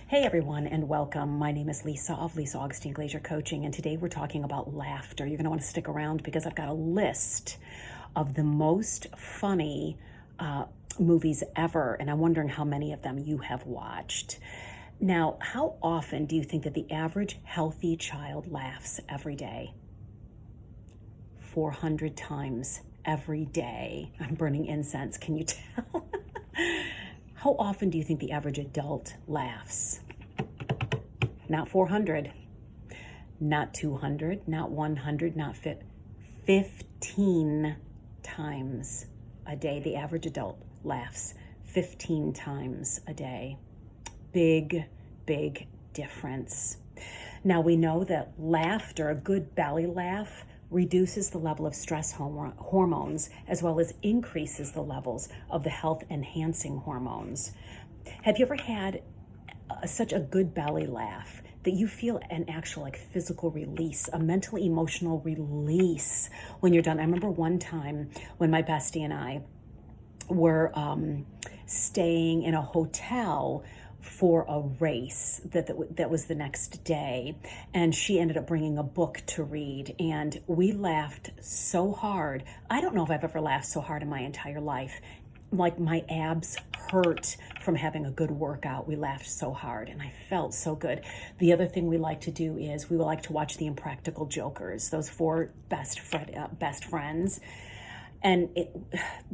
Hey everyone, and welcome. My name is Lisa of Lisa Augustine Glazier Coaching, and today we're talking about laughter. You're going to want to stick around because I've got a list of the most funny movies ever, and I'm wondering how many of them you have watched. Now, how often do you think that the average healthy child laughs every day? 400 times every day. I'm burning incense, can you tell? How often do you think the average adult laughs? Not 400, not 200, not 100, not 15 times a day. The average adult laughs 15 times a day. Big, big difference. Now we know that laughter, a good belly laugh, reduces the level of stress hormones as well as increases the levels of the health enhancing hormones. Have you ever had such a good belly laugh that you feel an actual physical release, a mental emotional release when you're done? I remember one time when my bestie and I were staying in a hotel for a race that was the next day, and she ended up bringing a book to read, and we laughed so hard. I don't know if I've ever laughed so hard in my entire life. Like my abs hurt from having a good workout. We laughed so hard and I felt so good. The other thing we like to do is we like to watch the Impractical Jokers, those four best friends, and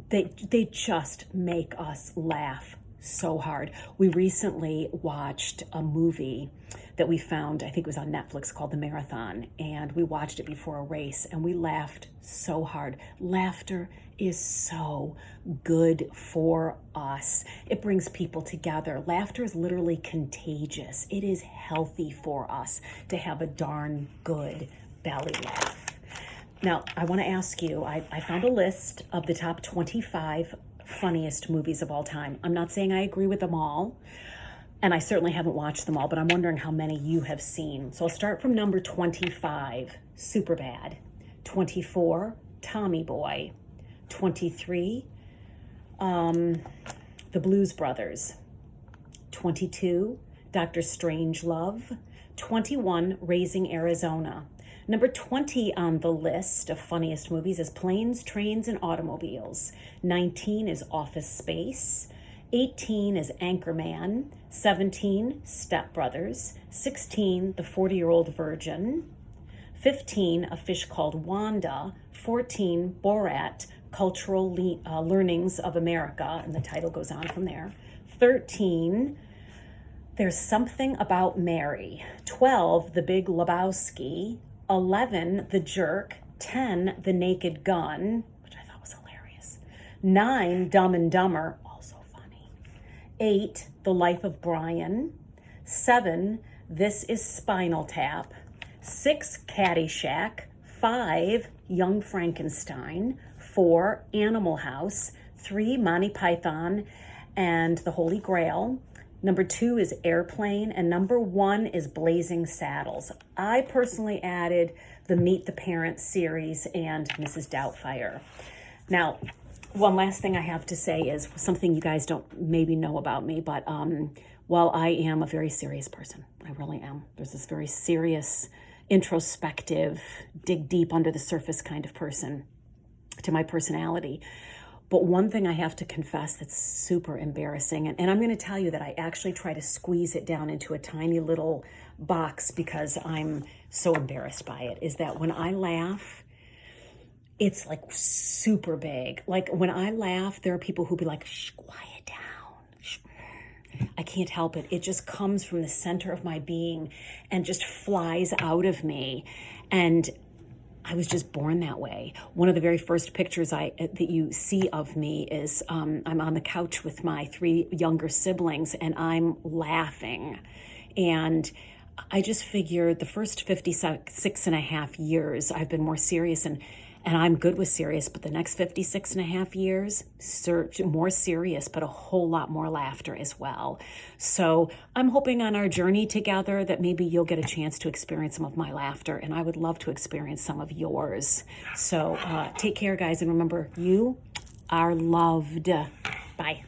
they just make us laugh so hard. We recently watched a movie that we found, I think it was on Netflix, called The Marathon, and we watched it before a race and we laughed so hard. Laughter is so good for us. It brings people together. Laughter is literally contagious. It is healthy for us to have a darn good belly laugh. Now, I want to ask you, I found a list of the top 25 funniest movies of all time. I'm not saying I agree with them all, and I certainly haven't watched them all, but I'm wondering how many you have seen. So I'll start from number 25, Superbad. 24, Tommy Boy. 23, The Blues Brothers. 22, Dr. Strangelove. 21, Raising Arizona. Number 20 on the list of funniest movies is Planes, Trains, and Automobiles. 19 is Office Space. 18 is Anchorman. 17, Step Brothers. 16, The 40-Year-Old Virgin. 15, A Fish Called Wanda. 14, Borat, Cultural Learnings of America, and the title goes on from there. 13, There's Something About Mary. 12, The Big Lebowski. 11, The Jerk. 10, The Naked Gun, which I thought was hilarious. 9, Dumb and Dumber, also funny. 8, The Life of Brian. 7, This Is Spinal Tap. 6, Caddyshack. 5, Young Frankenstein. 4, Animal House. 3, Monty Python and the Holy Grail. Number 2 is Airplane, and number 1 is Blazing Saddles. I personally added the Meet the Parents series and Mrs. Doubtfire. Now, one last thing I have to say is something you guys don't maybe know about me, but while I am a very serious person, I really am. There's this very serious, introspective, dig deep under the surface kind of person to my personality. But one thing I have to confess that's super embarrassing, and I'm going to tell you that I actually try to squeeze it down into a tiny little box because I'm so embarrassed by it, is that when I laugh, it's like super big. Like when I laugh, there are people who be like, shh, quiet down. Shh. I can't help it. It just comes from the center of my being and just flies out of me. And I was just born that way. One of the very first pictures that you see of me is I'm on the couch with my 3 younger siblings and I'm laughing. And I just figured the first 56 and a half years I've been more serious, and I'm good with serious, but the next 56 and a half years, more serious, but a whole lot more laughter as well. So I'm hoping on our journey together that maybe you'll get a chance to experience some of my laughter, and I would love to experience some of yours. So take care, guys, and remember, you are loved. Bye.